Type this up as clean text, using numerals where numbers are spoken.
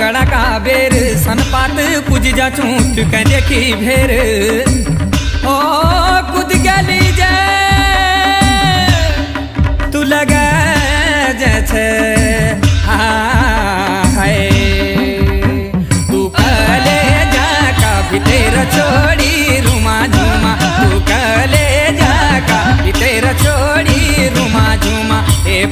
पकड़ा का बेर सन पात कुछ जा चूट के देखी भेर ओ कूद गली जे तू लगा जैसे हाय तू कले जा का भी तेरा छोड़ी रुमा झूमा तू कले जा का भी तेरा छोड़ी रुमा झूमा ए